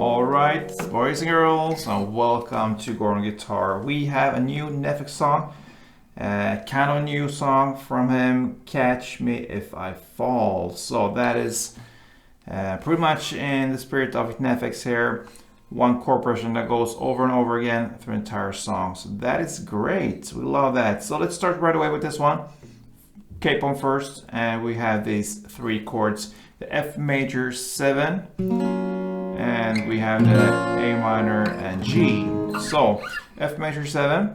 Alright, boys and girls, and welcome to Gordon Guitar. We have a new NEFFEX song, kind of a new song from him, Catch Me If I Fall. So that is pretty much in the spirit of NEFFEX here. One chord progression that goes over and over again through the entire song. So that is great, we love that. So let's start right away with this one. Cape on first, and we have these three chords. The F major 7, and we have the A minor and G. So F major 7,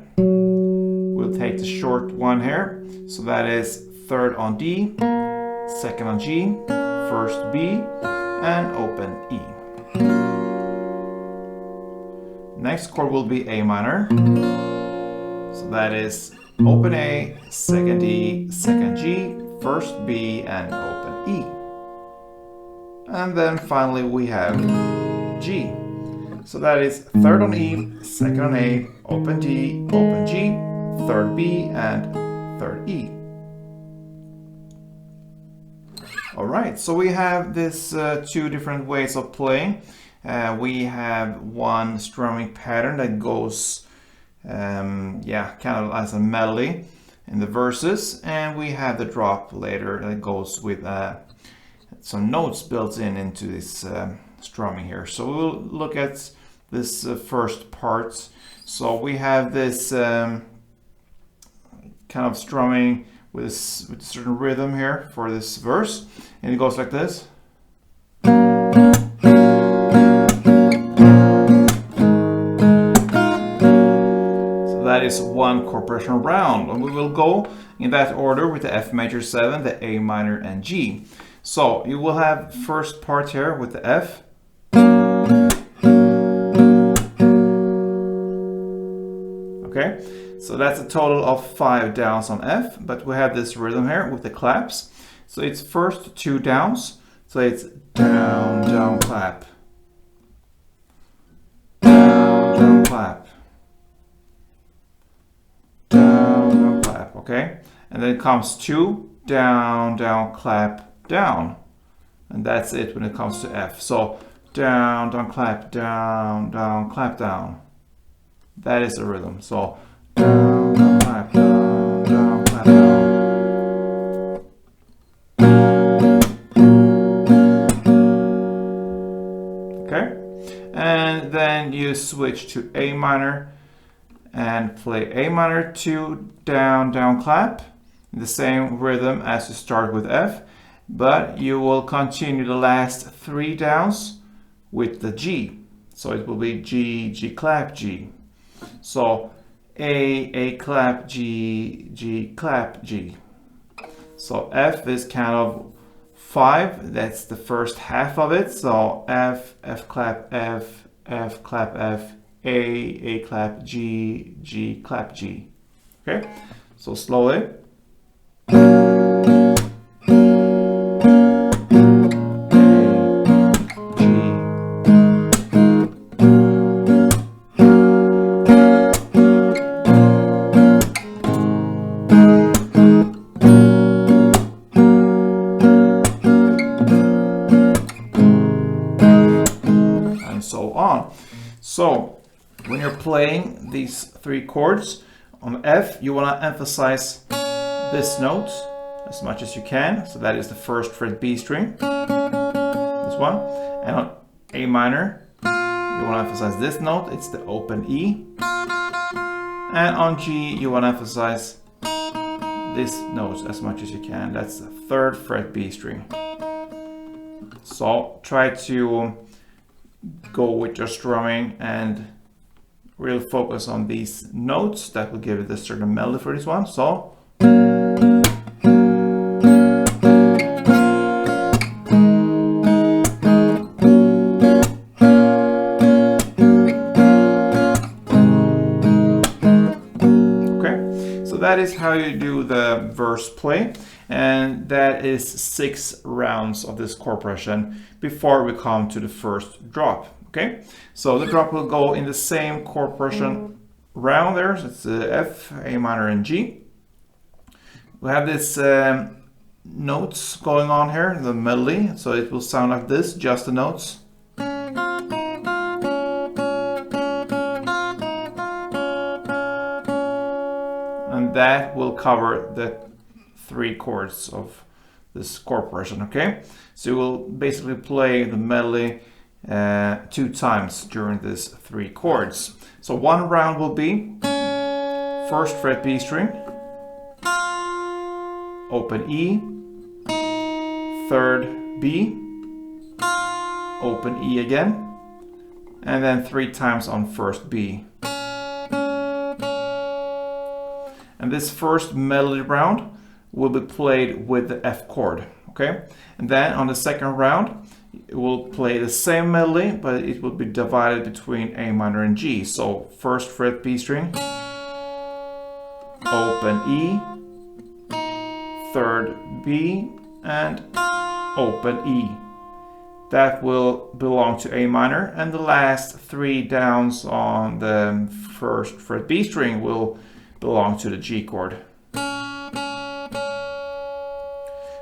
we'll take the short one here. So that is third on D, second on G, first B, and open E. Next chord will be A minor. So that is open A, second E, second G, first B, and open E. And then finally we have G. So that is third on E, second on A, open D, open G, third B, and third E. Alright, so we have this two different ways of playing. We have one strumming pattern that goes kind of as a melody in the verses, and we have the drop later that goes with some notes built into this strumming here. So we'll look at this first part. So we have this kind of strumming with a certain rhythm here for this verse, and it goes like this. That is one chord progression round, and we will go in that order with the F major 7, the A minor, and G. So you will have first part here with the F. Okay, so that's a total of 5 downs on F, but we have this rhythm here with the claps. So it's first 2 downs, so it's down, down, clap, down, down, clap, down, down, clap, okay? And then it comes 2 down, down, clap, down. And that's it when it comes to F. So down, down, clap, down, down, clap, down. That is the rhythm. So down, down, clap, down, down, clap, down. Okay? And then you switch to A minor and play A minor 2 down, down, clap, the same rhythm as you start with F, but you will continue the last 3 downs with the G. So it will be G, G, clap, G. So A, clap, G, G, clap, G. So F is kind of 5, that's the first half of it. So F, F, clap, F, F, clap, F, A, clap, G, G, clap, G. Okay, so slowly. And so on. So when you're playing these 3 chords on F, you want to emphasize this note as much as you can. So that is the first fret B string, this one. And on A minor, you want to emphasize this note, it's the open E. And on G, you want to emphasize this note as much as you can. That's the third fret B string. So try to go with your strumming and really focus on these notes. That will give it a certain melody for this one. So that is how you do the verse play, and that is 6 rounds of this chord progression before we come to the first drop. Okay, so the drop will go in the same chord progression round there. So it's F, A minor, and G. We have this notes going on here, the melody, so it will sound like this, just the notes. that will cover the 3 chords of this chord progression, okay? So you will basically play the melody 2 times during these 3 chords. So one round will be 1st fret B string, open E, 3rd B, open E again, and then 3 times on 1st B. And this first melody round will be played with the F chord, okay? And then on the second round, it will play the same melody, but it will be divided between A minor and G. So 1st fret B string, open E, 3rd B, and open E. That will belong to A minor, and the last 3 downs on the 1st fret B string will belong to the G chord.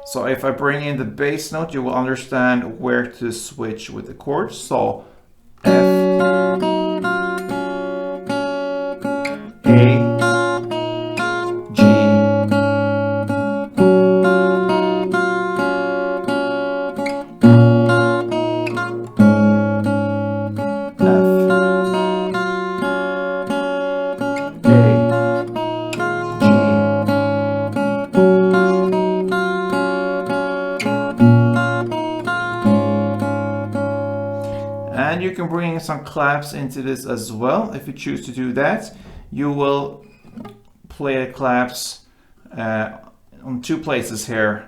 So if I bring in the bass note, you will understand where to switch with the chords. So F, A, G, and you can bring in some claps into this as well. If you choose to do that, you will play the claps on 2 places here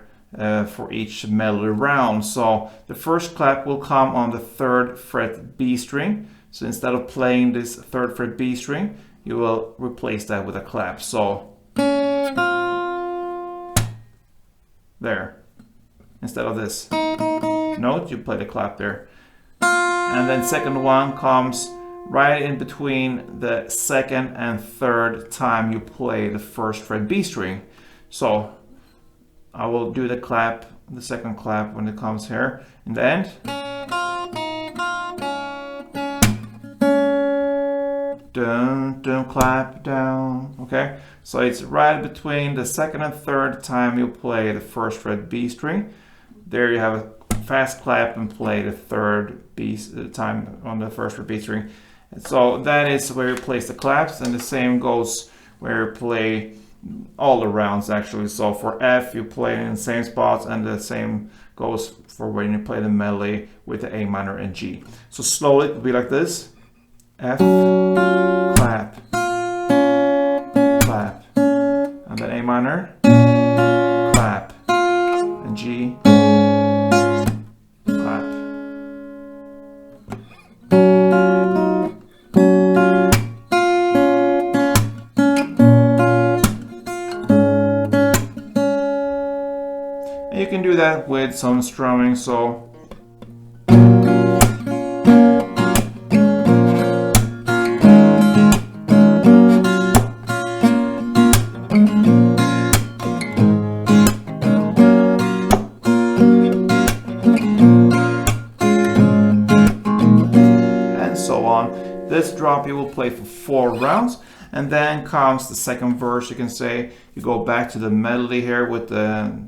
for each melody round. So the first clap will come on the 3rd fret B string. So instead of playing this 3rd fret B string, you will replace that with a clap. So there. Instead of this note, you play the clap there. And then second one comes right in between the 2nd and 3rd time you play the 1st fret B string. So I will do the clap, the second clap when it comes here in the end. Dun, dun, clap down. Okay, so it's right between the 2nd and 3rd time you play the 1st fret B string. There you have a fast clap and play the 3rd B time on the 1st fret B string. And so that is where you place the claps, and the same goes where you play all the rounds actually. So for F you play in the same spots, and the same goes for when you play the melody with the A minor and G. So slowly it will be like this: F, clap, clap, and then A minor, clap, and G, clap. And you can do that with some strumming, so this drop you will play for 4 rounds, and then comes the second verse. You can say you go back to the melody here with the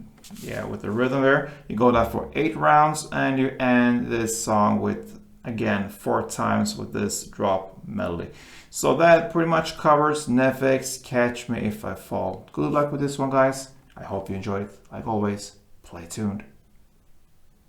rhythm there. You go that for 8 rounds, and you end this song with again 4 times with this drop melody. So that pretty much covers NEFFEX Catch Me If I Fall. Good luck with this one, guys. I hope you enjoyed. Like always, play tuned.